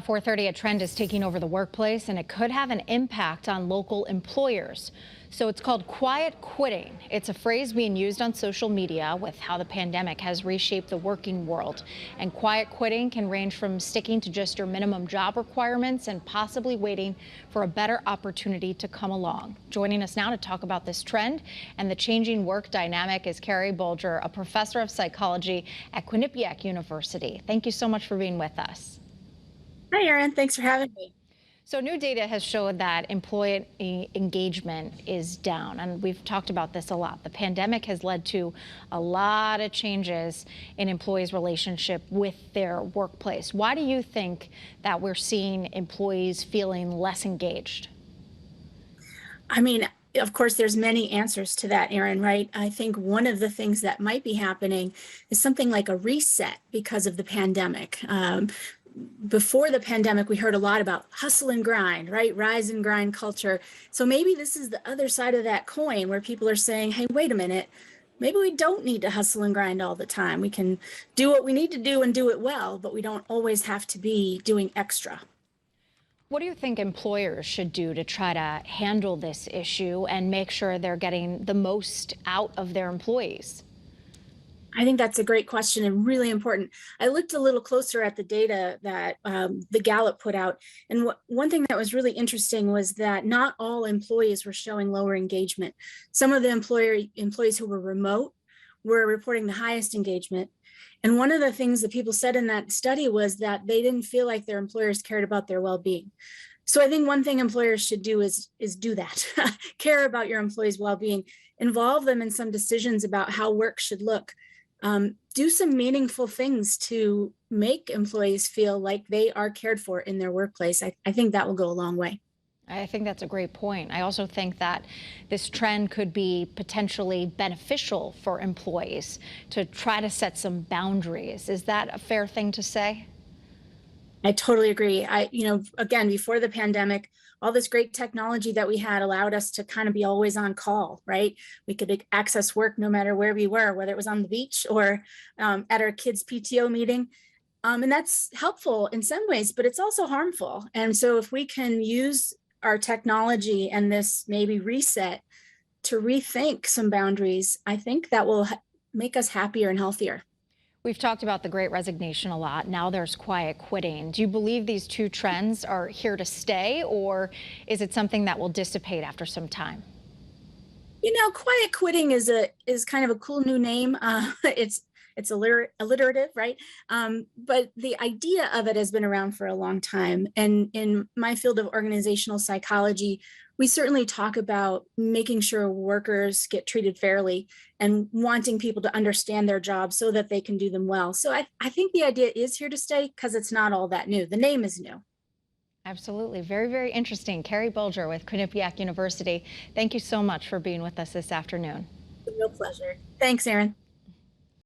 4:30, a trend is taking over the workplace, and it could have an impact on local employers. So it's called quiet quitting. It's a phrase being used on social media with how the pandemic has reshaped the working world. And quiet quitting can range from sticking to just your minimum job requirements and possibly waiting for a better opportunity to come along. Joining us now to talk about this trend and the changing work dynamic is Carrie Bulger, a professor of psychology at Quinnipiac University. Thank you so much for being with us. Hi, Erin. Thanks for having me. So new data has showed that employee engagement is down, and we've talked about this a lot. The pandemic has led to a lot of changes in employees' relationship with their workplace. Why do you think that we're seeing employees feeling less engaged? I mean, of course, there's many answers to that, Erin, right? I think one of the things that might be happening is something like a reset because of the pandemic. Before the pandemic, we heard a lot about hustle and grind, right? Rise and grind culture. So maybe this is the other side of that coin where people are saying, hey, wait a minute, maybe we don't need to hustle and grind all the time. We can do what we need to do and do it well, but we don't always have to be doing extra. What do you think employers should do to try to handle this issue and make sure they're getting the most out of their employees? I think that's a great question and really important. I looked a little closer at the data that the Gallup put out. And one thing that was really interesting was that not all employees were showing lower engagement. Some of the employees who were remote were reporting the highest engagement. And one of the things that people said in that study was that they didn't feel like their employers cared about their well-being. So I think one thing employers should do is do that. Care about your employees' well-being, involve them in some decisions about how work should look. Do some meaningful things to make employees feel like they are cared for in their workplace. I think that will go a long way. I think that's a great point. I also think that this trend could be potentially beneficial for employees to try to set some boundaries. Is that a fair thing to say? I totally agree. Again, before the pandemic, all this great technology that we had allowed us to kind of be always on call, right? We could access work no matter where we were, whether it was on the beach or at our kids' PTO meeting. And that's helpful in some ways, but it's also harmful. And so if we can use our technology and this maybe reset to rethink some boundaries, I think that will make us happier and healthier. We've talked about the Great Resignation a lot. Now there's quiet quitting. Do you believe these two trends are here to stay, or is it something that will dissipate after some time? Quiet quitting is kind of a cool new name. It's alliterative, right? But the idea of it has been around for a long time. And in my field of organizational psychology, we certainly talk about making sure workers get treated fairly and wanting people to understand their jobs so that they can do them well. So I think the idea is here to stay because it's not all that new. The name is new. Absolutely. Very, very interesting. Carrie Bulger with Quinnipiac University. Thank you so much for being with us this afternoon. Real pleasure. Thanks, Erin.